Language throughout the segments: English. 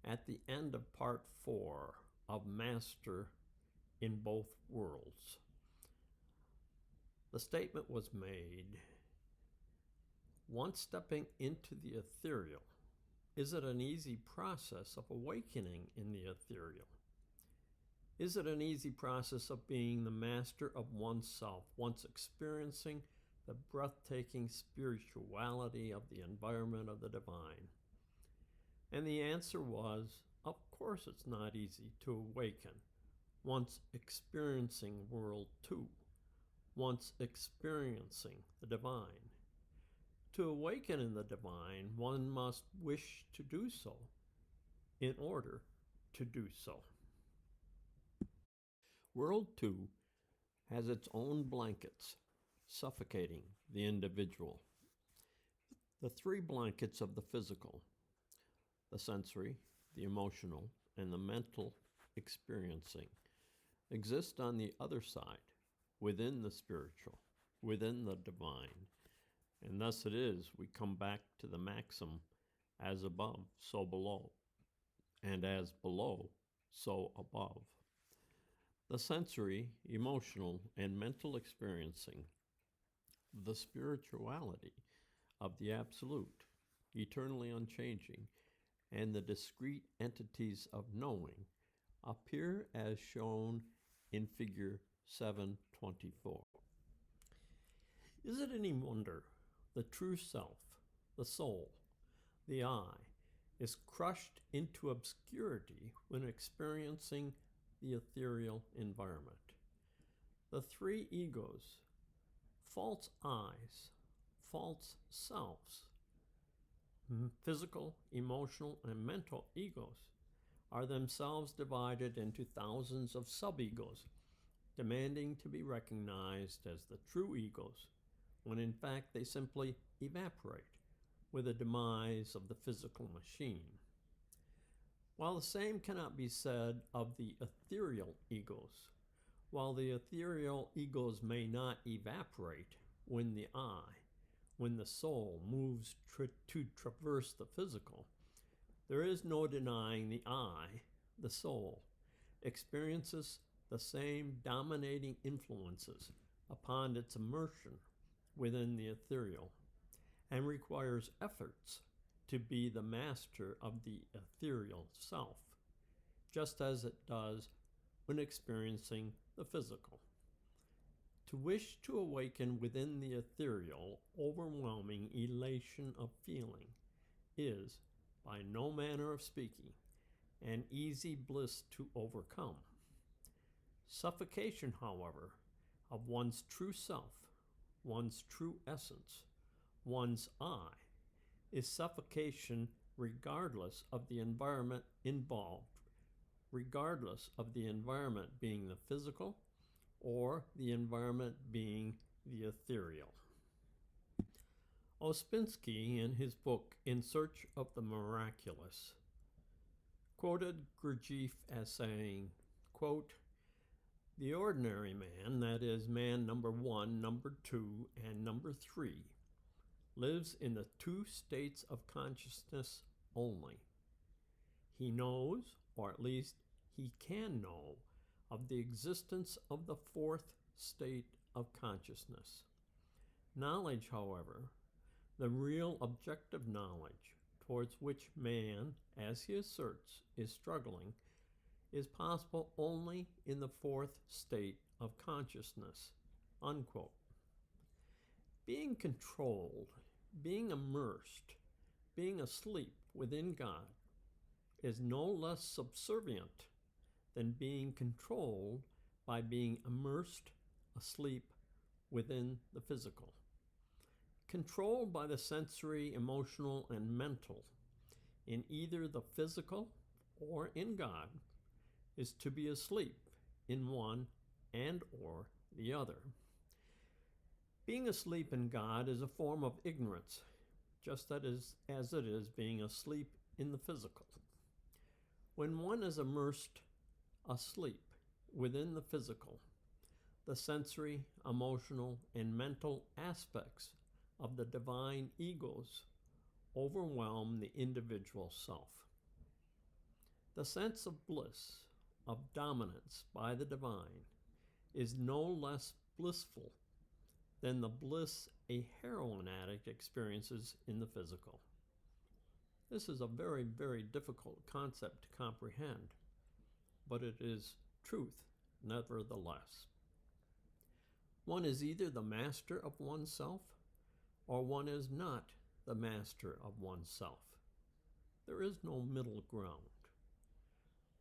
at the end of part 4 of Master in Both Worlds. The statement was made, once stepping into the ethereal, is it an easy process of awakening in the ethereal? Is it an easy process of being the master of oneself, once experiencing the breathtaking spirituality of the environment of the divine? And the answer was, of course it's not easy to awaken, once experiencing World 2, once experiencing the divine. To awaken in the divine, one must wish to do so in order to do so. World 2 has its own blankets, suffocating the individual. The 3 blankets of the physical, the sensory, the emotional, and the mental experiencing, exist on the other side, within the spiritual, within the divine. And thus it is we come back to the maxim, as above, so below, and as below, so above. The sensory, emotional, and mental experiencing, the spirituality of the Absolute, eternally unchanging, and the discrete entities of knowing appear as shown in figure 724. Is it any wonder the true self, the soul, the I, is crushed into obscurity when experiencing the ethereal environment? The 3 egos, false I's, false selves, physical, emotional, and mental egos, are themselves divided into thousands of sub-egos, demanding to be recognized as the true egos, when in fact they simply evaporate with the demise of the physical machine. While the same cannot be said of the ethereal egos, while the ethereal egos may not evaporate when the I, when the soul moves to traverse the physical, there is no denying the I, the soul, experiences the same dominating influences upon its immersion within the ethereal, and requires efforts to be the master of the ethereal self, just as it does when experiencing the physical. To wish to awaken within the ethereal overwhelming elation of feeling is, by no manner of speaking, an easy bliss to overcome. Suffocation, however, of one's true self, one's true essence, one's I, is suffocation regardless of the environment involved, regardless of the environment being the physical or the environment being the ethereal. Ouspensky, in his book In Search of the Miraculous, quoted Gurdjieff as saying, quote, "The ordinary man, that is, man number 1, number 2, and number 3, lives in the 2 states of consciousness only. He knows, or at least he can know, of the existence of the 4th state of consciousness. Knowledge, however, the real objective knowledge towards which man, as he asserts, is struggling, is possible only in the 4th state of consciousness." Unquote. Being controlled, being immersed, being asleep within God is no less subservient than being controlled by being immersed, asleep within the physical. Controlled by the sensory, emotional, and mental in either the physical or in God is to be asleep in one and or the other. Being asleep in God is a form of ignorance, just as it is being asleep in the physical. When one is immersed asleep within the physical, the sensory, emotional, and mental aspects of the divine egos overwhelm the individual self. The sense of bliss, of dominance by the divine, is no less blissful than the bliss a heroin addict experiences in the physical. This is a very, very difficult concept to comprehend, but it is truth nevertheless. One is either the master of oneself, or one is not the master of oneself. There is no middle ground.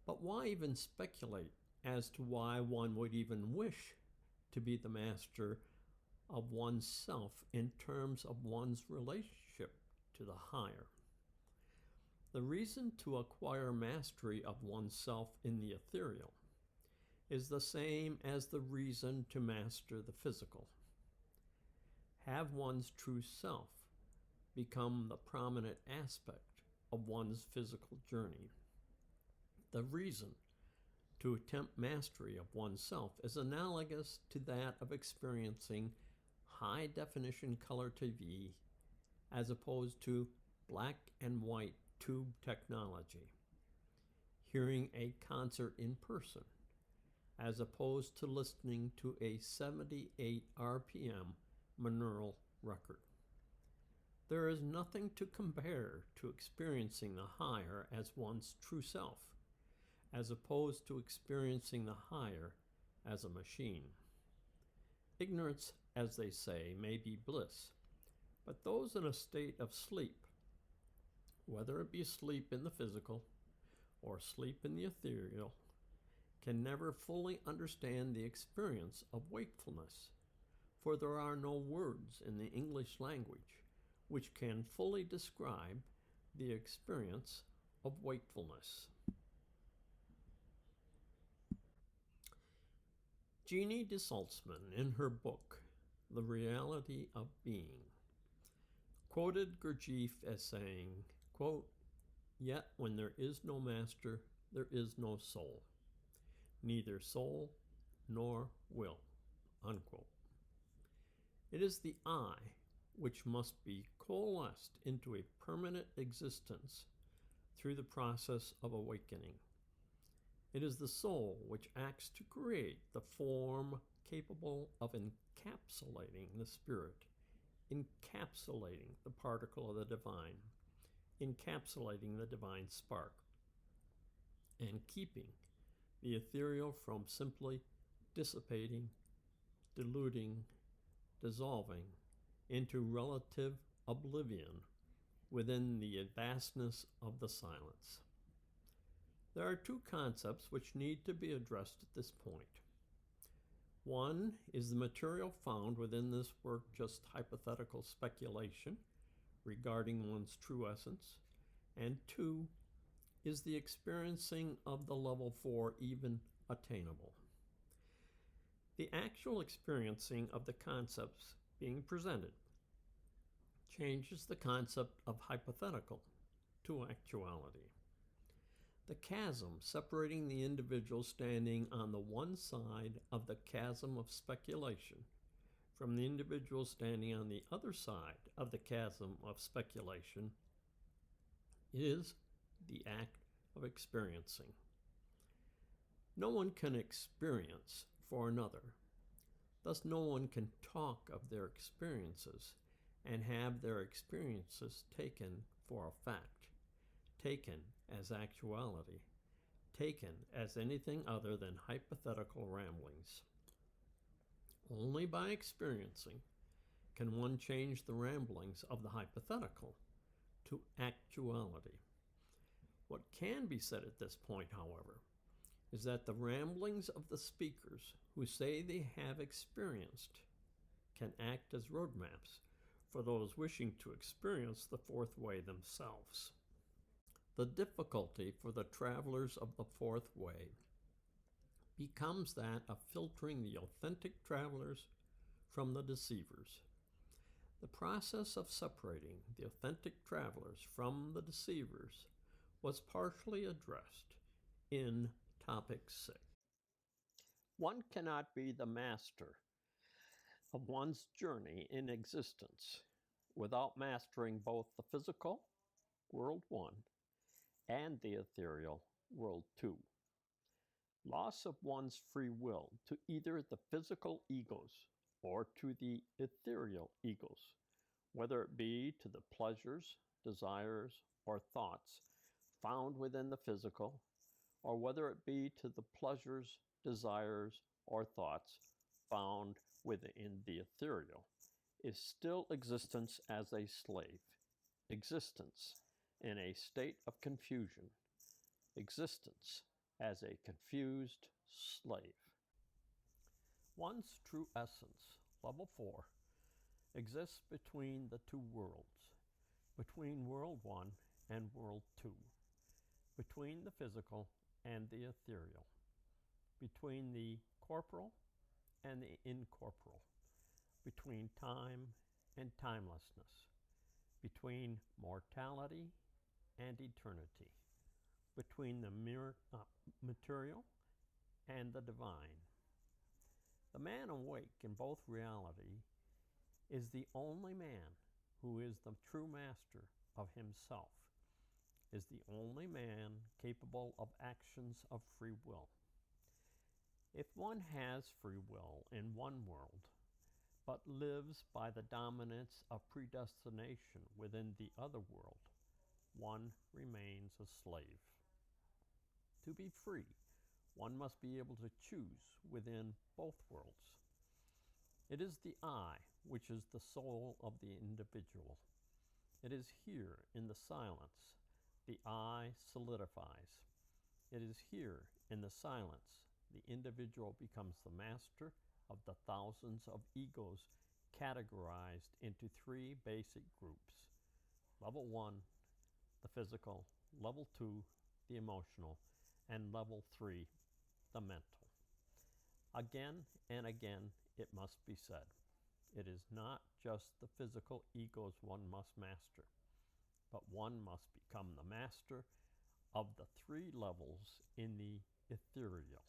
But why even speculate as to why one would even wish to be the master of oneself in terms of one's relationship to the higher? The reason to acquire mastery of oneself in the ethereal is the same as the reason to master the physical. Have one's true self become the prominent aspect of one's physical journey. The reason to attempt mastery of oneself is analogous to that of experiencing high-definition color TV as opposed to black and white tube technology, hearing a concert in person as opposed to listening to a 78 RPM monaural record. There is nothing to compare to experiencing the higher as one's true self, as opposed to experiencing the higher as a machine. Ignorance, as they say, may be bliss, but those in a state of sleep, whether it be sleep in the physical or sleep in the ethereal, can never fully understand the experience of wakefulness, for there are no words in the English language which can fully describe the experience of wakefulness. Jeannie de Saltzman, in her book, The Reality of Being, quoted Gurdjieff as saying, quote, "Yet when there is no master, there is no soul, neither soul nor will," unquote. It is the I which must be coalesced into a permanent existence through the process of awakening. It is the soul which acts to create the form capable of encapsulating the spirit, encapsulating the particle of the divine, encapsulating the divine spark, and keeping the ethereal from simply dissipating, diluting, dissolving into relative oblivion within the vastness of the silence. There are two concepts which need to be addressed at this point. One is the material found within this work just hypothetical speculation regarding one's true essence, and two is the experiencing of the level 4 even attainable. The actual experiencing of the concepts being presented changes the concept of hypothetical to actuality. The chasm separating the individual standing on the one side of the chasm of speculation from the individual standing on the other side of the chasm of speculation is the act of experiencing. No one can experience for another. Thus, no one can talk of their experiences and have their experiences taken for a fact, taken as actuality, taken as anything other than hypothetical ramblings. Only by experiencing can one change the ramblings of the hypothetical to actuality. What can be said at this point, however, is that the ramblings of the speakers who say they have experienced can act as roadmaps for those wishing to experience the fourth way themselves. The difficulty for the travelers of the fourth way becomes that of filtering the authentic travelers from the deceivers. The process of separating the authentic travelers from the deceivers was partially addressed in Topic 6. One cannot be the master of one's journey in existence without mastering both the physical, world 1, and the ethereal, World 2. Loss of one's free will to either the physical egos or to the ethereal egos, whether it be to the pleasures, desires, or thoughts found within the physical, or whether it be to the pleasures, desires, or thoughts found within the ethereal, is still existence as a slave, existence in a state of confusion, existence as a confused slave. One's true essence, level 4, exists between the two worlds, between world 1 and world 2, between the physical and the ethereal, between the corporal and the incorporeal, between time and timelessness, between mortality and eternity, between the material and the divine. The man awake in both reality is the only man who is the true master of himself, is the only man capable of actions of free will. If one has free will in one world, but lives by the dominance of predestination within the other world, one remains a slave. To be free, one must be able to choose within both worlds. It is the I which is the soul of the individual. It is here in the silence the I solidifies. It is here in the silence the individual becomes the master of the thousands of egos categorized into 3 basic groups. Level 1, the physical. Level 2, the emotional. And level 3, the mental. Again and again, it must be said, it is not just the physical egos one must master, but one must become the master of the 3 levels in the ethereal.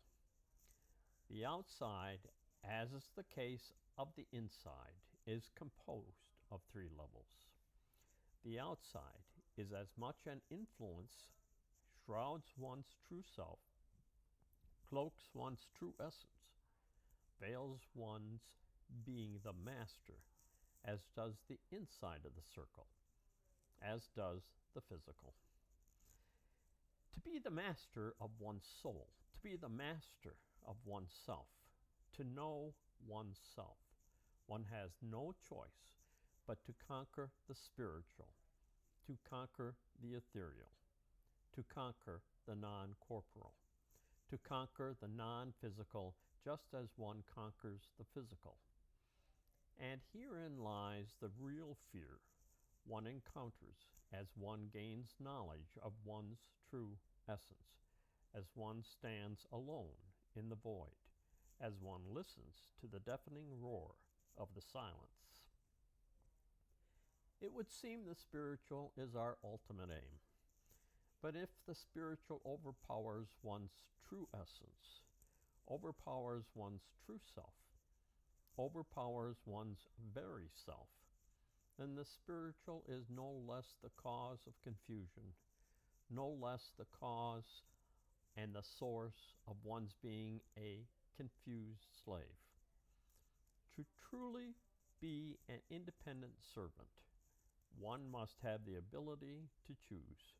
The outside, as is the case of the inside, is composed of 3 levels. The outside is as much an influence, shrouds one's true self, cloaks one's true essence, veils one's being the master, as does the inside of the circle, as does the physical. To be the master of one's soul, to be the master of oneself, to know oneself, one has no choice but to conquer the spiritual, to conquer the ethereal, to conquer the non-corporal, to conquer the non-physical just as one conquers the physical. And herein lies the real fear one encounters as one gains knowledge of one's true essence, as one stands alone in the void, as one listens to the deafening roar of the silence. It would seem the spiritual is our ultimate aim. But if the spiritual overpowers one's true essence, overpowers one's true self, overpowers one's very self, then the spiritual is no less the cause of confusion, no less the cause and the source of one's being a confused slave. To truly be an independent servant, one must have the ability to choose.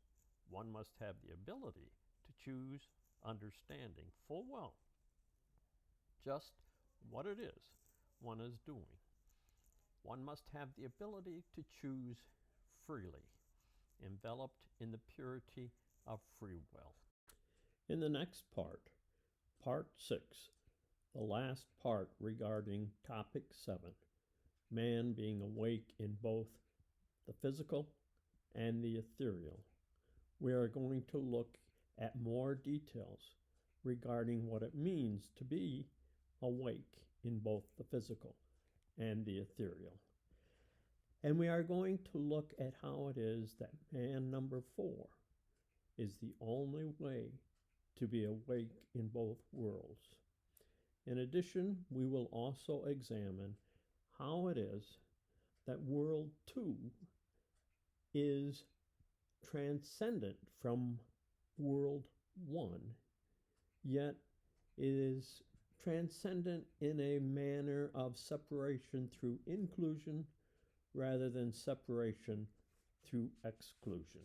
One must have the ability to choose, understanding full well just what it is one is doing. One must have the ability to choose freely, enveloped in the purity of free will. In the next part, Part 6, the last part regarding Topic 7, man being awake in both the physical and the ethereal, we are going to look at more details regarding what it means to be awake in both the physical and the ethereal. And we are going to look at how it is that man number 4 is the only way to be awake in both worlds. In addition, we will also examine how it is that world 2 is transcendent from world one, yet it is transcendent in a manner of separation through inclusion rather than separation through exclusion.